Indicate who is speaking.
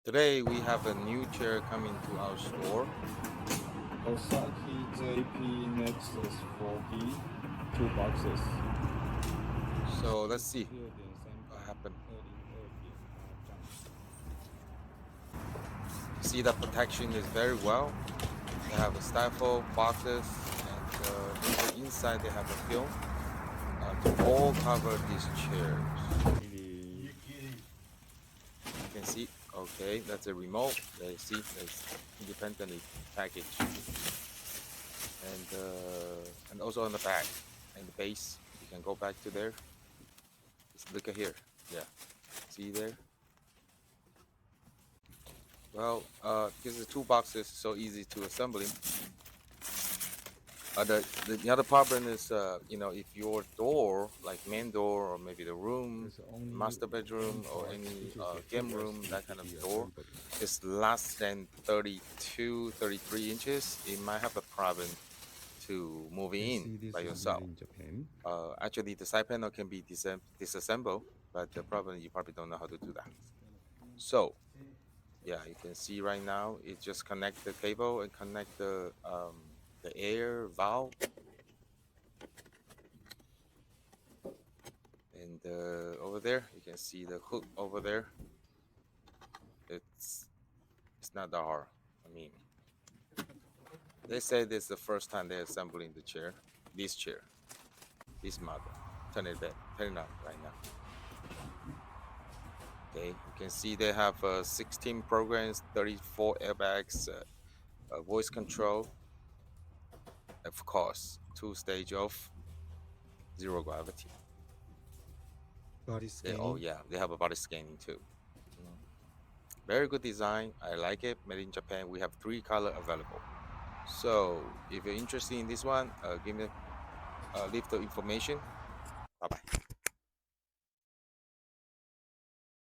Speaker 1: Today we have a new chair coming to our store.
Speaker 2: Osaki Nexus 4P, 2 boxes.
Speaker 1: So let's see what
Speaker 2: 12:03
Speaker 1: happened.
Speaker 2: 点
Speaker 1: See the protection is very well. They have a styrofoam boxes, and in the inside they have a film to all cover these chairs. You can see. Okay, that's a remote. They see it's independently packaged, and also on the back and the base. You can go back to there. Just look at here. Yeah, see there. Well, because the two boxes so easy to assembling. The other problem is, if your door, like main door or maybe the room, master bedroom or any game room, that kind of door, is less than 32, 33 inches, it might have a problem to move in by yourself. Actually, the side panel can be disassembled, but the problem you probably don't know how to do that. So yeah, you can see right now it just connect the cable and connect the air valve, and over there you can see the hook over there. It's not that hard. I mean, they say this is the first time they're assembling the chair, this model. Turn it on right now. Okay, you can see they have 16 programs, 34 airbags, voice control, of course, two-stage of zero gravity.
Speaker 2: Body
Speaker 1: Oh
Speaker 2: scanning.
Speaker 1: yeah, they have a body scanning too. Mm. Very good design. I like it. Made in Japan. We have 3 color available. So if you're interested in this one, leave the information.